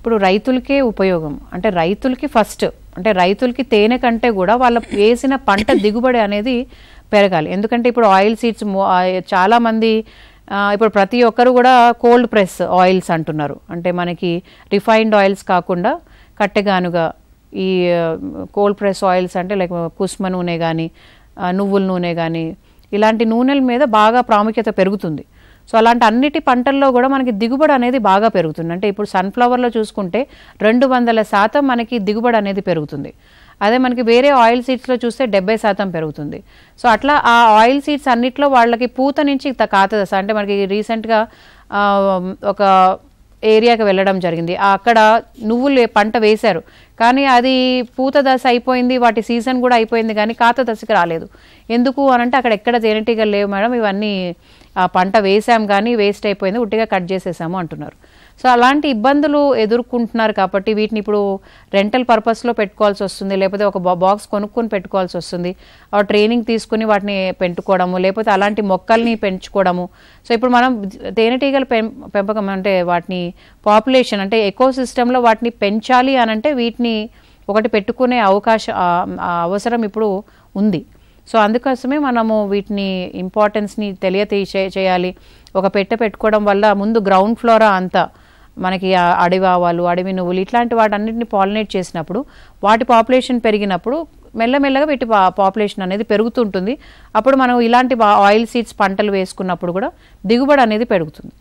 ఇప్పుడు రైతులకే ఉపయోగం అంటే రైతులకి ఫస్ట్ అంటే రైతులకి తేనె కంటే కూడా వాళ్ళ వేసిన పంట దిగుబడి అనేది పెరగాలి. ఎందుకంటే ఇప్పుడు ఆయిల్ సీడ్స్ చాలామంది ఇప్పుడు ప్రతి ఒక్కరు కూడా కోల్డ్ ప్రెస్ ఆయిల్స్ అంటున్నారు. అంటే మనకి రిఫైన్డ్ ఆయిల్స్ కాకుండా కట్టెగానుగా ఈ కోల్డ్ ప్రెస్ ఆయిల్స్ అంటే లైక్ కుస్మ నూనె కానీ నువ్వుల నూనె కానీ ఇలాంటి నూనెల మీద బాగా ప్రాముఖ్యత పెరుగుతుంది. సో అలాంటి అన్నిటి పంటల్లో కూడా మనకి దిగుబడి అనేది బాగా పెరుగుతుంది. అంటే ఇప్పుడు సన్ఫ్లవర్లో చూసుకుంటే 200% మనకి దిగుబడి అనేది పెరుగుతుంది. అదే మనకి వేరే ఆయిల్ సీడ్స్లో చూస్తే 70% పెరుగుతుంది. సో అట్లా ఆ ఆయిల్ సీడ్స్ అన్నిట్లో వాళ్ళకి పూత నుంచి కాత దశ అంటే మనకి రీసెంట్గా ఒక ఏరియాకి వెళ్ళడం జరిగింది. అక్కడ నువ్వులు పంట వేశారు కానీ అది పూత దశ అయిపోయింది, వాటి సీజన్ కూడా అయిపోయింది కానీ కాత దశకి రాలేదు. ఎందుకు అనంటే అక్కడ ఎక్కడ తేనెటీగలు లేవు మేడం, ఇవన్నీ పంట వేసాం కానీ వేస్ట్ అయిపోయింది, ఉట్టిగా కట్ చేసేసాము అంటున్నారు. సో అలాంటి ఇబ్బందులు ఎదుర్కొంటున్నారు కాబట్టి వీటిని ఇప్పుడు రెంటల్ పర్పస్లో పెట్టుకోవాల్సి వస్తుంది, లేకపోతే ఒక బాక్స్ కొనుక్కొని పెట్టుకోవాల్సి వస్తుంది, ట్రైనింగ్ తీసుకుని వాటిని పెంచుకోవడము, లేకపోతే అలాంటి మొక్కల్ని పెంచుకోవడము. సో ఇప్పుడు మనం తేనెటీగల పెంపకం అంటే వాటిని పాపులేషన్ అంటే ఎకో సిస్టంలో వాటిని పెంచాలి అనంటే వీటిని ఒకటి పెట్టుకునే అవసరం ఇప్పుడు ఉంది. సో అందుకోసమే మనము వీటిని ఇంపార్టెన్స్ని చేయాలి. ఒక పెట్టుకోవడం వల్ల ముందు గ్రౌండ్ ఫ్లోరా అంతా మనకి అడవి ఆవాలు, అడవి నువ్వులు ఇట్లాంటి వాటన్నిటిని పాలినేట్ చేసినప్పుడు వాటి పాపులేషన్ పెరిగినప్పుడు మెల్లమెల్లగా వీటి పాపులేషన్ అనేది పెరుగుతుంటుంది. అప్పుడు మనం ఇలాంటి ఆయిల్ సీడ్స్ పంటలు వేసుకున్నప్పుడు కూడా దిగుబడి అనేది పెరుగుతుంది.